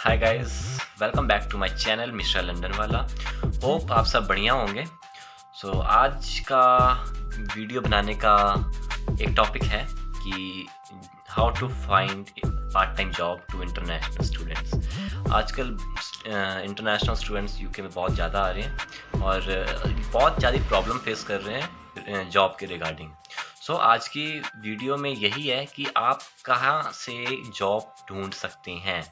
Hi guys, welcome back to my channel mister London वाला। Hope आप सब बढ़िया होंगे। आज का वीडियो बनाने का एक टॉपिक है कि how to find part time job to international students. आजकल इंटरनेशनल स्टूडेंट्स यूके में बहुत ज़्यादा आ रहे हैं और बहुत ज़्यादा प्रॉब्लम फेस कर रहे हैं जॉब के रिगार्डिंग। आज की वीडियो में यही है कि आप कहाँ से जॉब ढूंढ सकते हैं,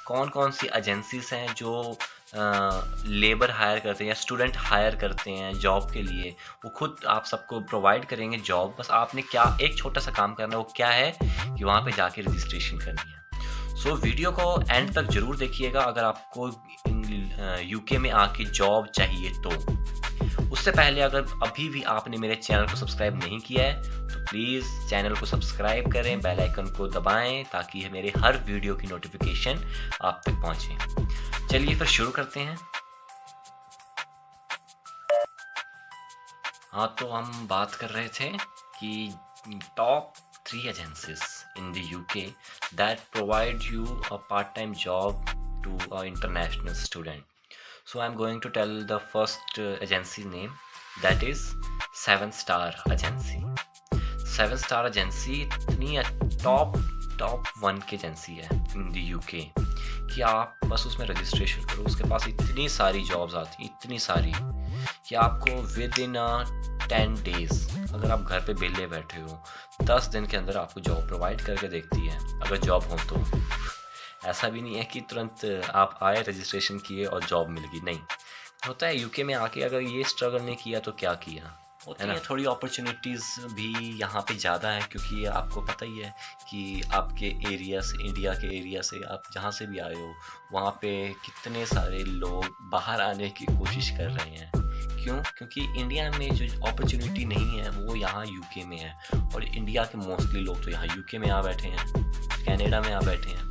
कौन कौन सी एजेंसीज हैं जो लेबर हायर करते हैं या स्टूडेंट हायर करते हैं जॉब के लिए। वो खुद आप सबको प्रोवाइड करेंगे जॉब, बस आपने क्या एक छोटा सा काम करना है, वो क्या है कि वहाँ पे जाके रजिस्ट्रेशन करनी है। वीडियो को एंड तक ज़रूर देखिएगा अगर आपको यूके में आके जॉब चाहिए तो। उससे पहले अगर अभी भी आपने मेरे चैनल को सब्सक्राइब नहीं किया है तो प्लीज़ चैनल को सब्सक्राइब करें, बेल आइकन को दबाएं ताकि मेरे हर वीडियो की नोटिफिकेशन आप तक पहुंचे। चलिए फिर शुरू करते हैं। हाँ, तो हम बात कर रहे थे कि top 3 agencies in the UK that provide you a part time job to an international student. So I'm going to tell the first agency name, that is 7 Star Agency. 7 Star Agency इतनी top 1 की agency है in the UK कि आप बस उसमें registration करो, उसके पास इतनी सारी जॉब्स आती हैं, इतनी सारी कि आपको विद इन 10 डेज, अगर आप घर पे बेले बैठे हो 10 दिन के अंदर आपको जॉब प्रोवाइड करके देखती है अगर जॉब हो तो। ऐसा भी नहीं है कि तुरंत आप आए, रजिस्ट्रेशन किए और जॉब मिल गई, नहीं होता है। यूके में आके अगर ये स्ट्रगल नहीं किया तो क्या किया, होती है। थोड़ी अपॉर्चुनिटीज़ भी यहाँ पे ज़्यादा है क्योंकि आपको पता ही है कि आपके एरिया से, इंडिया के एरिया से, आप जहाँ से भी आए हो वहाँ पे कितने सारे लोग बाहर आने की कोशिश कर रहे हैं। क्यों? क्योंकि इंडिया में जो अपॉर्चुनिटी नहीं है वो यहाँ यूके में है और इंडिया के मोस्टली लोग तो यहाँ यूके में आ बैठे हैं, कनाडा में आ बैठे हैं।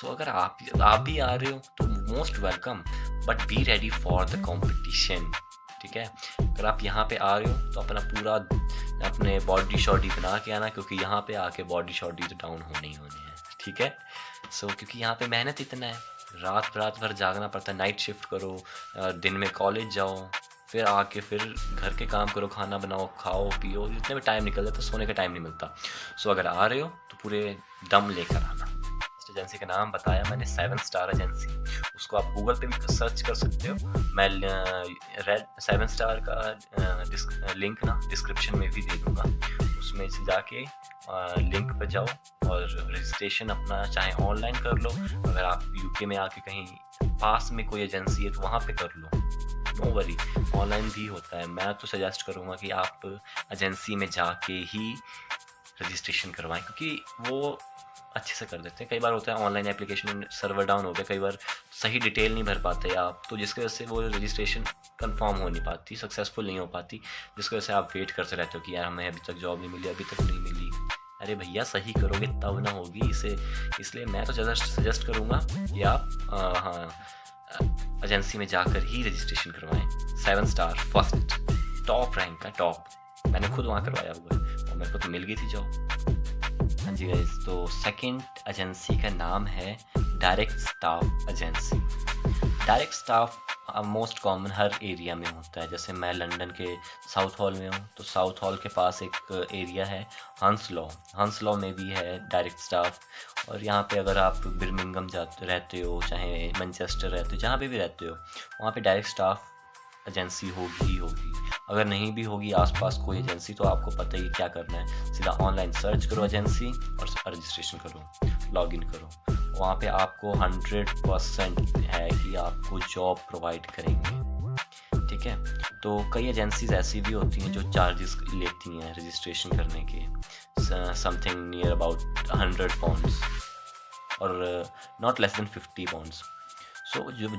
अगर आप भी आ रहे हो तो most welcome, but be ready for the competition. ठीक है, अगर आप यहाँ पे आ रहे हो तो अपने बॉडी शॉडी बना के आना, क्योंकि यहाँ पे आके बॉडी शॉडी तो डाउन होने ही होने हैं। ठीक है, क्योंकि यहाँ पे मेहनत इतना है, रात भर जागना पड़ता है, नाइट शिफ्ट करो, दिन में कॉलेज जाओ, फिर आके फिर घर के काम करो, खाना बनाओ, खाओ पियो, इतने में टाइम निकल जाता है, सोने का टाइम नहीं मिलता। अगर आ रहे हो तो पूरे दम लेकर आना। एजेंसी का नाम बताया मैंने, 7 स्टार एजेंसी, उसको आप गूगल पे भी सर्च कर सकते हो। मैं 7 स्टार का लिंक ना डिस्क्रिप्शन में भी दे दूँगा, उसमें से जाके लिंक पर जाओ और रजिस्ट्रेशन अपना चाहे ऑनलाइन कर लो। अगर आप यूके में आके कहीं पास में कोई एजेंसी है तो वहाँ पे कर लो, नो वरी, ऑनलाइन भी होता है। मैं तो सजेस्ट करूँगा कि आप एजेंसी में जाके ही रजिस्ट्रेशन करवाएं, क्योंकि वो अच्छे से कर देते हैं। कई बार होता है ऑनलाइन एप्लीकेशन सर्वर डाउन हो गया, कई बार सही डिटेल नहीं भर पाते आप, तो जिसकी वजह से वो रजिस्ट्रेशन कंफर्म हो नहीं पाती, सक्सेसफुल नहीं हो पाती, जिसकी वजह से आप वेट करते रहते हो कि यार हमें अभी तक जॉब नहीं मिली, अभी तक नहीं मिली। अरे भैया, सही करोगे तब ना होगी। इसलिए मैं तो सजेस्ट करूँगा कि आप एजेंसी में जाकर ही रजिस्ट्रेशन करवाएँ। 7 स्टार फर्स्ट टॉप रैंक का, टॉप, मैंने खुद वहाँ करवाया हुआ है और मेरे को तो मिल गई थी जॉब। हाँ जी गाइस, तो सेकंड एजेंसी का नाम है direct staff agency. Direct staff most common हर एरिया में होता है। जैसे मैं लंदन के साउथ हॉल में हूँ, तो साउथ हॉल के पास एक एरिया है हंसलॉ में भी है डायरेक्ट स्टाफ। और यहाँ पे अगर आप बिर्मिंगम रहते हो, चाहे मैनचेस्टर रहते हो, जहाँ पे भी रहते हो, वहाँ पे डायरेक्ट स्टाफ एजेंसी होगी ही होगी। अगर नहीं भी होगी आसपास कोई एजेंसी तो आपको पता ही क्या करना है, सीधा ऑनलाइन सर्च करो एजेंसी और रजिस्ट्रेशन करो, लॉगिन करो। वहाँ पे आपको 100% है कि आपको जॉब प्रोवाइड करेंगे। ठीक है, तो कई एजेंसीज ऐसी भी होती हैं जो चार्जेस लेती हैं रजिस्ट्रेशन करने के, समथिंग नियर अबाउट 100 पाउंड्स और नॉट लेस देन 50 पाउंड्स।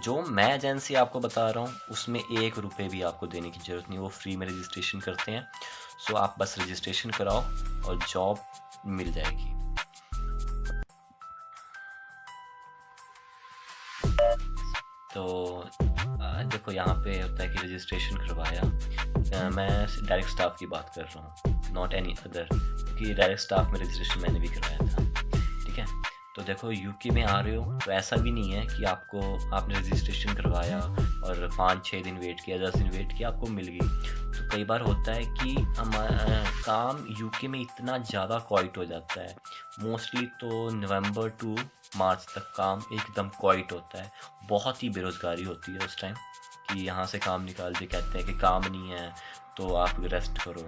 जो मैं एजेंसी आपको बता रहा हूँ उसमें 1 रुपये भी आपको देने की ज़रूरत नहीं, वो फ्री में रजिस्ट्रेशन करते हैं। आप बस रजिस्ट्रेशन कराओ और जॉब मिल जाएगी। तो देखो, यहाँ पे होता है कि रजिस्ट्रेशन करवाया, मैं डायरेक्ट स्टाफ की बात कर रहा हूँ, नॉट एनी अदर, क्योंकि डायरेक्ट स्टाफ में रजिस्ट्रेशन मैंने भी करवाया था। ठीक है, तो देखो यूके में आ रहे हो तो ऐसा भी नहीं है कि आपने रजिस्ट्रेशन करवाया और 5-6 दिन वेट किया, 10 दिन वेट किया, आपको मिल गई। तो कई बार होता है कि काम यूके में इतना ज़्यादा क्वाइट हो जाता है, मोस्टली तो नवंबर टू मार्च तक काम एकदम क्वाइट होता है। बहुत ही बेरोज़गारी होती है उस टाइम कि यहाँ से काम निकाल के कहते हैं कि काम नहीं है तो आप रेस्ट करो।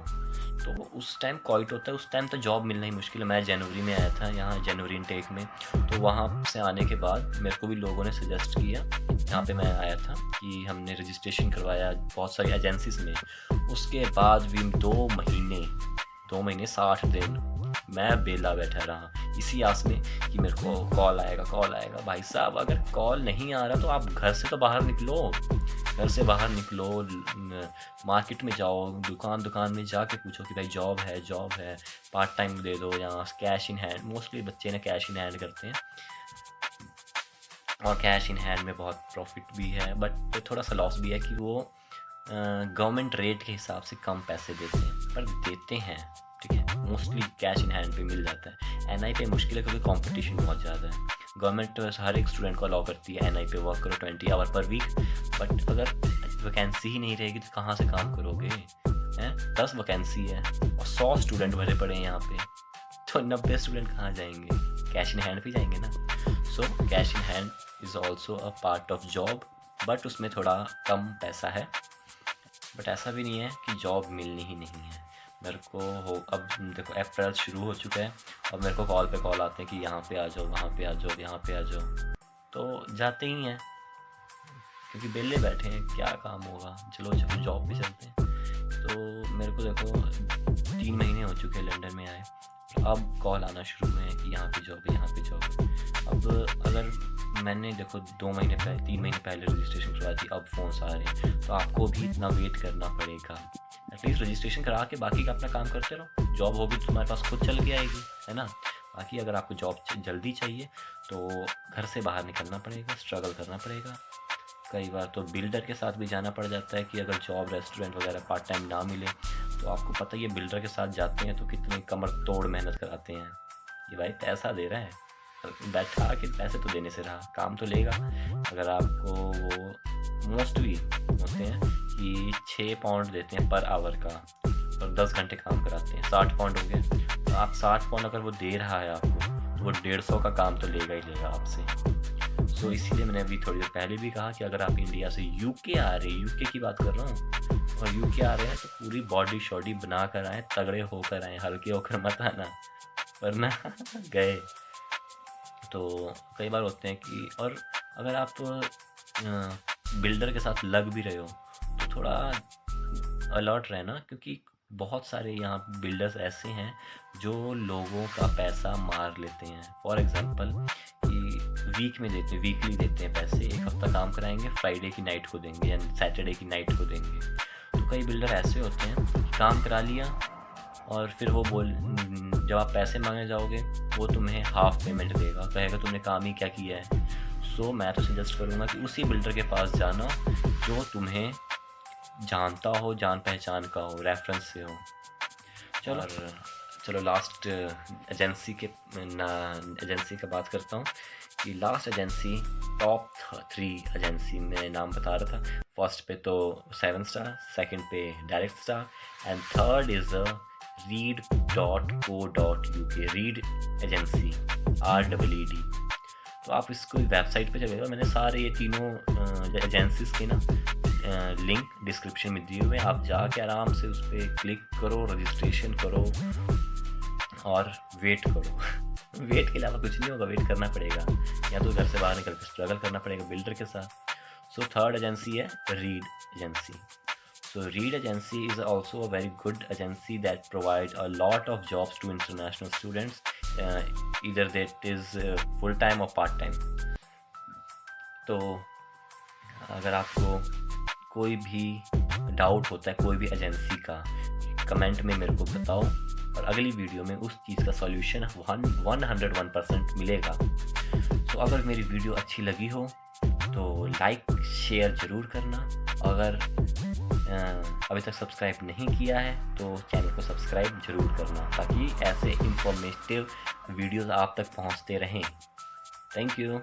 तो उस टाइम क्वाइट होता है, उस टाइम तो जॉब मिलना ही मुश्किल है। मैं जनवरी में आया था यहाँ, जनवरी इनटेक में, तो वहाँ से आने के बाद मेरे को भी लोगों ने सजेस्ट किया, यहाँ पे मैं आया था कि हमने रजिस्ट्रेशन करवाया बहुत सारी एजेंसीज में। उसके बाद भी 2 महीने 60 दिन मैं बेला बैठा रहा इसी आस में कि मेरे को कॉल आएगा। भाई साहब अगर कॉल नहीं आ रहा तो आप घर से तो बाहर निकलो, मार्केट में जाओ, दुकान में जाके पूछो कि भाई जॉब है, पार्ट टाइम दे दो, या कैश इन हैंड। मोस्टली बच्चे ने कैश इन हैंड करते हैं और कैश इन हैंड में बहुत प्रॉफिट भी है, बट थोड़ा सा लॉस भी है कि वो गवर्नमेंट रेट के हिसाब से कम पैसे देते हैं, पर देते हैं, ठीक है। मोस्टली कैश इन हैंड पे मिल जाता है। एनआई पे मुश्किल है क्योंकि कंपटीशन बहुत ज़्यादा है। गवर्नमेंट हर एक स्टूडेंट को अलाउ करती है एनआई पे वर्क करो 20 आवर पर वीक, बट अगर वैकेंसी ही नहीं रहेगी तो कहाँ से काम करोगे हैं। 10 वैकेंसी है और 100 स्टूडेंट भरे पड़े हैं यहाँ पे, तो 90 स्टूडेंट कहाँ जाएंगे, कैश इन हैंड पे जाएंगे ना। So cash in hand is also a part of job, but उसमें थोड़ा कम पैसा है। बट ऐसा भी नहीं है कि जॉब मिलनी ही नहीं है। मेरे को अब देखो अप्रैल शुरू हो चुका है, अब मेरे को कॉल पे कॉल आते हैं कि यहाँ पे आ जाओ, वहाँ पे आ जाओ, यहाँ पे आ जाओ, तो जाते ही हैं क्योंकि बेले बैठे हैं, क्या काम होगा, चलो जॉब पे चलते हैं। तो मेरे को देखो 3 महीने हो चुके हैं लंदन में आए, अब कॉल आना शुरू हुए हैं कि यहाँ पे जॉब है। अब अगर मैंने देखो 3 महीने पहले रजिस्ट्रेशन करवाई थी, अब फ़ोन्स आ रहे हैं, तो आपको भी इतना वेट करना पड़ेगा। एटलीस्ट रजिस्ट्रेशन करा के बाकी का अपना काम करते रहो, जॉब होगी तो तुम्हारे पास खुद चल के आएगी, है ना। बाकी अगर आपको जॉब जल्दी चाहिए तो घर से बाहर निकलना पड़ेगा, स्ट्रगल करना पड़ेगा। कई बार तो बिल्डर के साथ भी जाना पड़ जाता है कि अगर जॉब रेस्टोरेंट वगैरह पार्ट टाइम ना मिले तो आपको पता ही है, बिल्डर के साथ जाते हैं तो कितनी कमर तोड़ मेहनत कराते हैं। ये भाई पैसा दे रहा है, बैठा के पैसे तो देने से रहा, काम तो लेगा। अगर आपको वो मोस्टली होते हैं कि 6 पाउंड देते हैं पर आवर का और 10 घंटे काम कराते हैं, 60 पाउंड हो गए। तो आप 60 पाउंड अगर वो दे रहा है आपको तो वो 150 का काम तो लेगा ही लेगा आपसे। सो इसीलिए मैंने अभी थोड़ी देर पहले भी कहा कि अगर आप इंडिया से यूके आ रहे हैं, यूके की बात कर रहा हूँ, और यूके आ रहे हैं तो पूरी बॉडी शॉडी बना कर आए, तगड़े होकर आए, हल्के होकर मत आना वरना गए। तो कई बार होते हैं कि, और अगर आप बिल्डर के साथ लग भी रहे हो तो थोड़ा अलर्ट रहना, क्योंकि बहुत सारे यहाँ बिल्डर्स ऐसे हैं जो लोगों का पैसा मार लेते हैं। फॉर एग्जांपल कि वीकली देते हैं पैसे, एक हफ्ता काम कराएंगे, फ्राइडे की नाइट को देंगे या सैटरडे की नाइट को देंगे। तो कई बिल्डर ऐसे होते हैं, काम करा लिया और फिर वो जब आप पैसे मांगने जाओगे वो तुम्हें हाफ पेमेंट देगा, कहेगा तुमने काम ही क्या किया है। सो मैं तो सजेस्ट करूँगा कि उसी बिल्डर के पास जाना जो तुम्हें जानता हो, जान पहचान का हो, रेफरेंस से हो। चलो लास्ट एजेंसी का बात करता हूँ कि लास्ट एजेंसी टॉप 3 एजेंसी में नाम बता रहा था। फर्स्ट पे तो 7 स्टार, सेकंड पे direct star and third is reed.co.uk, read agency REED। तो आप इसको वेबसाइट पे चलेगा, मैंने सारे ये तीनों एजेंसीज के ना लिंक डिस्क्रिप्शन में दिए हुए हैं, आप जाके आराम से उस पर क्लिक करो, रजिस्ट्रेशन करो और वेट करो। वेट के अलावा कुछ नहीं होगा, वेट करना पड़ेगा, या तो घर से बाहर निकल के स्ट्रगल करना पड़ेगा बिल्डर के साथ। सो थर्ड एजेंसी है read agency. So Reed Agency is also a very good agency that provides a lot of jobs to international students, either that is full time or part time. तो अगर आपको कोई भी doubt होता है कोई भी एजेंसी का, कमेंट में मेरे को बताओ और अगली वीडियो में उस चीज़ का सॉल्यूशन 101% मिलेगा। तो अगर मेरी वीडियो अच्छी लगी हो तो लाइक शेयर ज़रूर करना। अगर अभी तक सब्सक्राइब नहीं किया है तो चैनल को सब्सक्राइब ज़रूर करना, ताकि ऐसे इंफॉर्मेटिव वीडियोस आप तक पहुंचते रहें। Thank you.